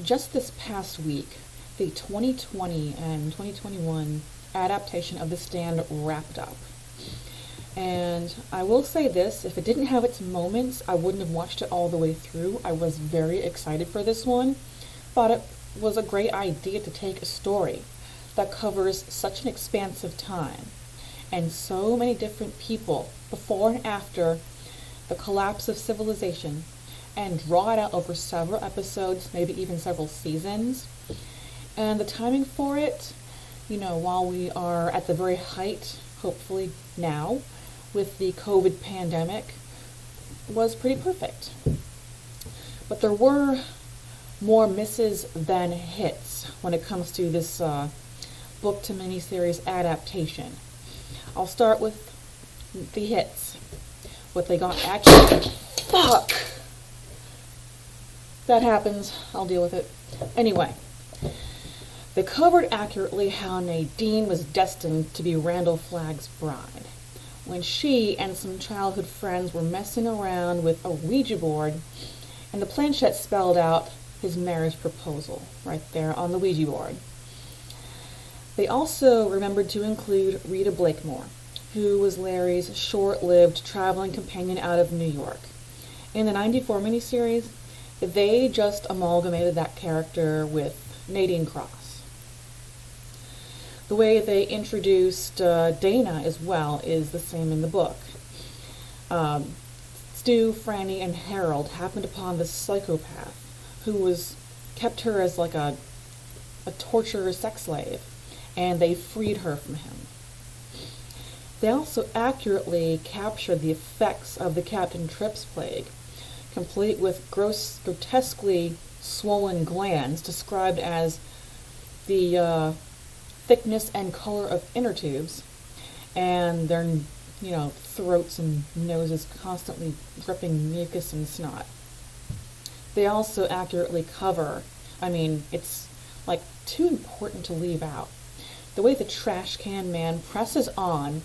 Just this past week, the 2020 and 2021 adaptation of The Stand wrapped up. And I will say this, if it didn't have its moments, I wouldn't have watched it all the way through. I was very excited for this one. Thought it was a great idea to take a story that covers such an expansive time and so many different people before and after the collapse of civilization and draw it out over several episodes, maybe even several seasons. And the timing for it, while we are at the very height, hopefully now, with the COVID pandemic, was pretty perfect. But there were more misses than hits when it comes to this book to miniseries adaptation. I'll start with the hits. What they got actually... Fuck! That happens. I'll deal with it. Anyway, they covered accurately how Nadine was destined to be Randall Flagg's bride when she and some childhood friends were messing around with a Ouija board and the planchette spelled out his marriage proposal right there on the Ouija board. They also remembered to include Rita Blakemore, who was Larry's short-lived traveling companion out of New York. In the 94 miniseries, they just amalgamated that character with Nadine Cross. The way they introduced Dana as well is the same in the book. Stu, Franny, and Harold happened upon this psychopath who kept her as like a torturer sex slave, and they freed her from him. They also accurately captured the effects of the Captain Trips plague, complete with grotesquely swollen glands described as the thickness and color of inner tubes, and their throats and noses constantly dripping mucus and snot. They also accurately cover, it's like too important to leave out, the way the trash can man presses on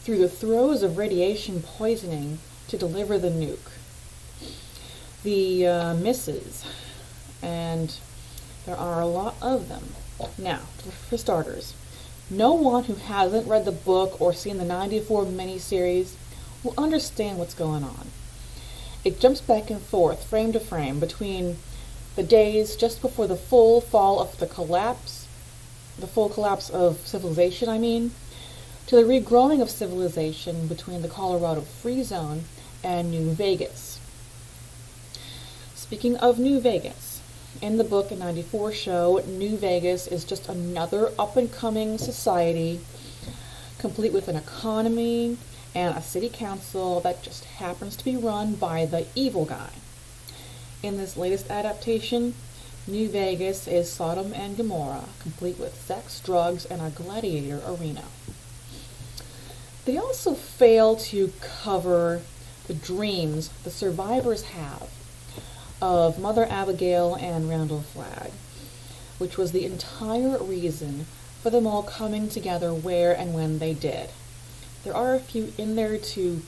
through the throes of radiation poisoning to deliver the nuke. The misses, and there are a lot of them. Now, for starters, no one who hasn't read the book or seen the 94 miniseries will understand what's going on. It jumps back and forth, frame to frame, between the days just before the full fall of the full collapse of civilization, to the regrowing of civilization between the Colorado Free Zone and New Vegas. Speaking of New Vegas, in the book and 94 show, New Vegas is just another up-and-coming society, complete with an economy and a city council that just happens to be run by the evil guy. In this latest adaptation, New Vegas is Sodom and Gomorrah, complete with sex, drugs, and a gladiator arena. They also fail to cover the dreams the survivors have of Mother Abigail and Randall Flagg, which was the entire reason for them all coming together where and when they did. There are a few in there to,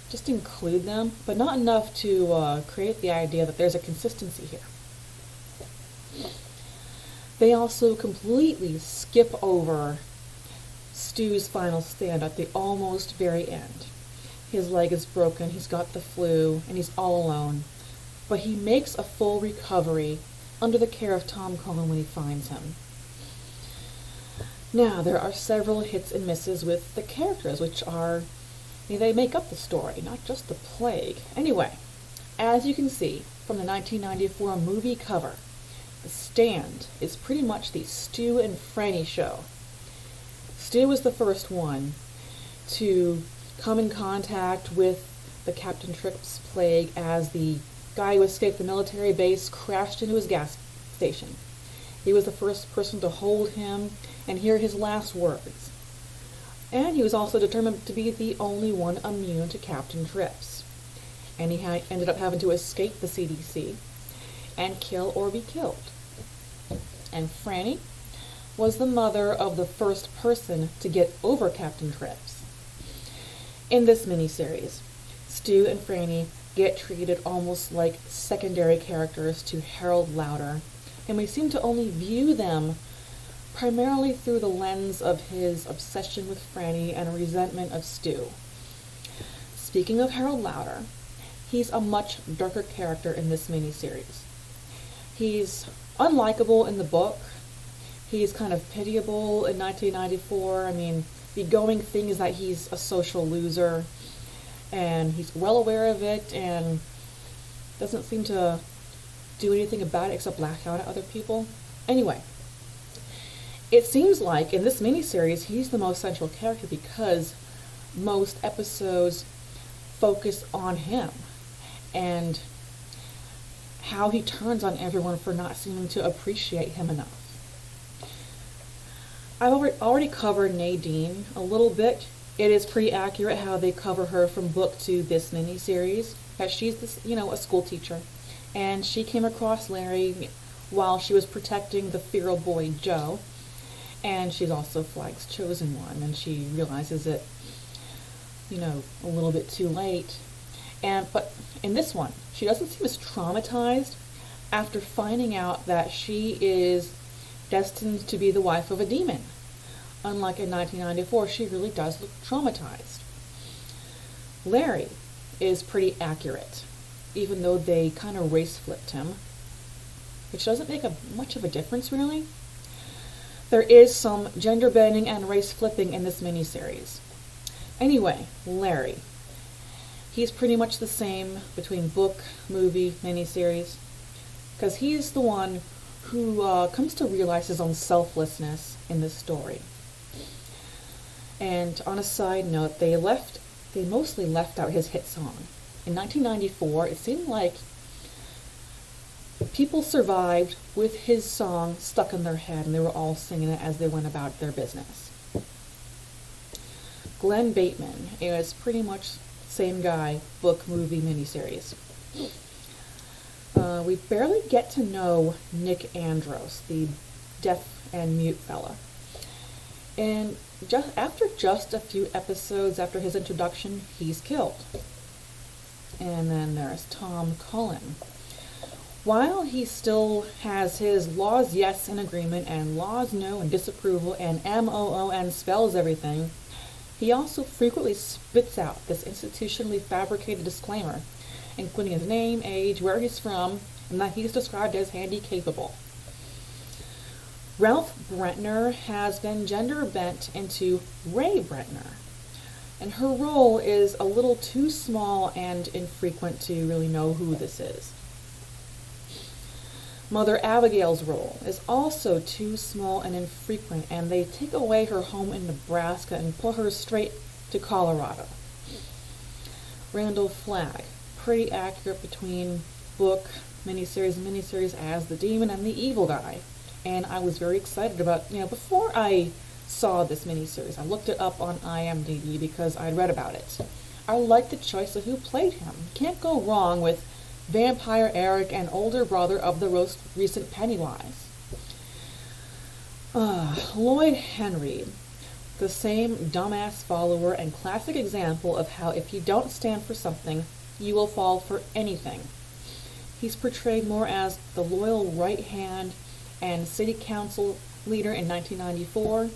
just include them, but not enough to create the idea that there's a consistency here. They also completely skip over Stu's final stand at the almost very end. His leg is broken, he's got the flu, and he's all alone. But he makes a full recovery under the care of Tom Cullen when he finds him. Now, there are several hits and misses with the characters, which are, they make up the story, not just the plague. Anyway, as you can see from the 1994 movie cover, The Stand is pretty much the Stu and Franny show. Stu was the first one to come in contact with the Captain Trips plague as the guy who escaped the military base crashed into his gas station. He was the first person to hold him and hear his last words. And he was also determined to be the only one immune to Captain Trips. And he ended up having to escape the CDC and kill or be killed. And Franny was the mother of the first person to get over Captain Trips. In this miniseries, Stu and Franny get treated almost like secondary characters to Harold Lauder, and we seem to only view them primarily through the lens of his obsession with Franny and resentment of Stu. Speaking of Harold Lauder, he's a much darker character in this miniseries. He's unlikable in the book. He's kind of pitiable in 1994. I mean, the going thing is that he's a social loser, and he's well aware of it and doesn't seem to do anything about it except lash out at other people. Anyway, it seems like in this miniseries he's the most central character because most episodes focus on him and how he turns on everyone for not seeming to appreciate him enough. I've already covered Nadine a little bit. It is pretty accurate how they cover her from book to this miniseries, that she's this, a school teacher, and she came across Larry while she was protecting the feral boy Joe, and she's also Flag's chosen one, and she realizes it, a little bit too late. But in this one, she doesn't seem as traumatized after finding out that she is destined to be the wife of a demon. Unlike in 1994, she really does look traumatized. Larry is pretty accurate, even though they kind of race-flipped him, which doesn't make much of a difference, really. There is some gender bending and race-flipping in this miniseries. Anyway, Larry. He's pretty much the same between book, movie, miniseries, because he's the one who comes to realize his own selflessness in this story. And on a side note, they mostly left out his hit song. In 1994, it seemed like people survived with his song stuck in their head, and they were all singing it as they went about their business. Glenn Bateman is pretty much same guy, book, movie, miniseries. We barely get to know Nick Andros, the deaf and mute fella. And after just a few episodes after his introduction, he's killed. And then there's Tom Cullen. While he still has his laws yes in agreement and laws no in disapproval and MOON spells everything, he also frequently spits out this institutionally fabricated disclaimer, including his name, age, where he's from, and that he's described as handy-capable. Ralph Brentner has been gender bent into Ray Brentner, and her role is a little too small and infrequent to really know who this is. Mother Abigail's role is also too small and infrequent, and they take away her home in Nebraska and put her straight to Colorado. Randall Flagg, pretty accurate between book, miniseries as the demon and the evil guy. And I was very excited about, before I saw this miniseries, I looked it up on IMDb because I'd read about it. I liked the choice of who played him. Can't go wrong with Vampire Eric and older brother of the most recent Pennywise. Lloyd Henry, the same dumbass follower and classic example of how if you don't stand for something, you will fall for anything. He's portrayed more as the loyal right hand and city council leader in 1994.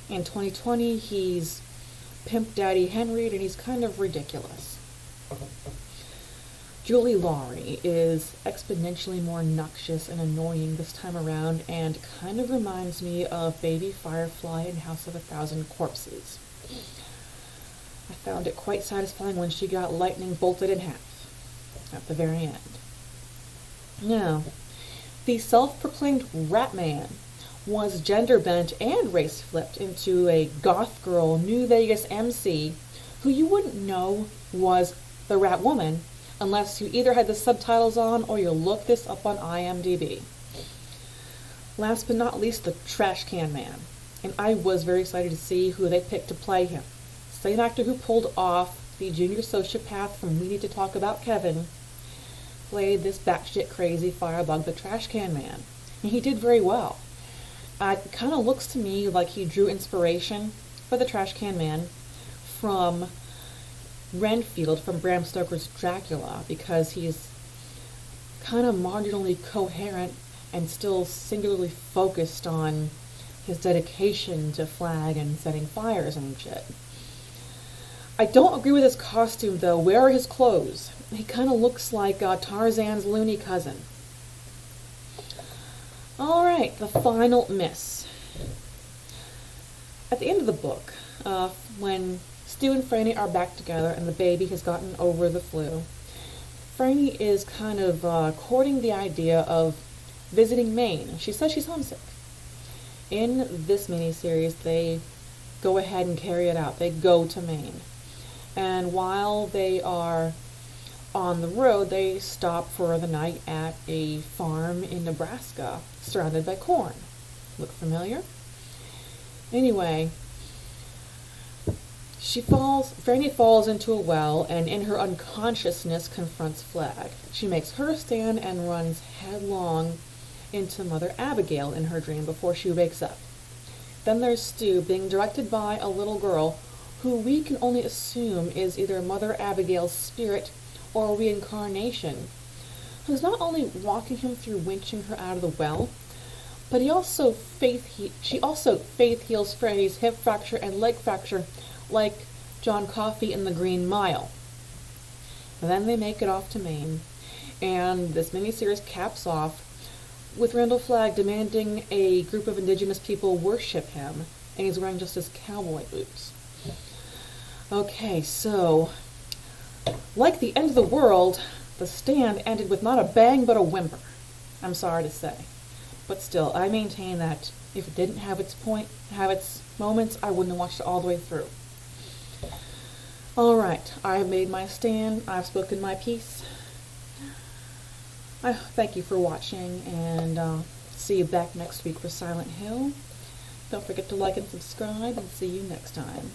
In 2020, he's Pimp Daddy Henry, and he's kind of ridiculous. Julie Laurie is exponentially more noxious and annoying this time around and kind of reminds me of Baby Firefly in House of a Thousand Corpses. I found it quite satisfying when she got lightning bolted in half at the very end. Now, the self-proclaimed Rat Man was gender bent and race flipped into a goth girl New Vegas MC who you wouldn't know was the Rat Woman unless you either had the subtitles on or you looked this up on IMDb. Last but not least, the Trash Can Man. And I was very excited to see who they picked to play him. Same actor who pulled off the junior sociopath from We Need to Talk About Kevin played this batshit crazy firebug, the Trash Can Man. And he did very well. It kind of looks to me like he drew inspiration for the Trash Can Man from Renfield from Bram Stoker's Dracula, because he's kind of marginally coherent and still singularly focused on his dedication to Flag and setting fires and shit. I don't agree with his costume, though. Where are his clothes? He kind of looks like Tarzan's loony cousin. Alright, the final miss. At the end of the book, when Stu and Franny are back together and the baby has gotten over the flu, Franny is kind of courting the idea of visiting Maine. She says she's homesick. In this miniseries, they go ahead and carry it out. They go to Maine. And while they are on the road, they stop for the night at a farm in Nebraska, surrounded by corn. Look familiar? Anyway, Franny falls into a well, and in her unconsciousness confronts Flag. She makes her stand and runs headlong into Mother Abigail in her dream before she wakes up. Then there's Stu being directed by a little girl who we can only assume is either Mother Abigail's spirit or reincarnation, who's not only walking him through winching her out of the well, but she also faith heals Franny's hip fracture and leg fracture like John Coffey in The Green Mile. And then they make it off to Maine, and this miniseries caps off with Randall Flagg demanding a group of indigenous people worship him, and he's wearing just his cowboy boots. Okay, so, like the end of the world, The Stand ended with not a bang but a whimper. I'm sorry to say. But still, I maintain that if it didn't have its moments, I wouldn't have watched it all the way through. Alright, I've made my stand, I've spoken my piece. I thank you for watching, and see you back next week for Silent Hill. Don't forget to like and subscribe, and see you next time.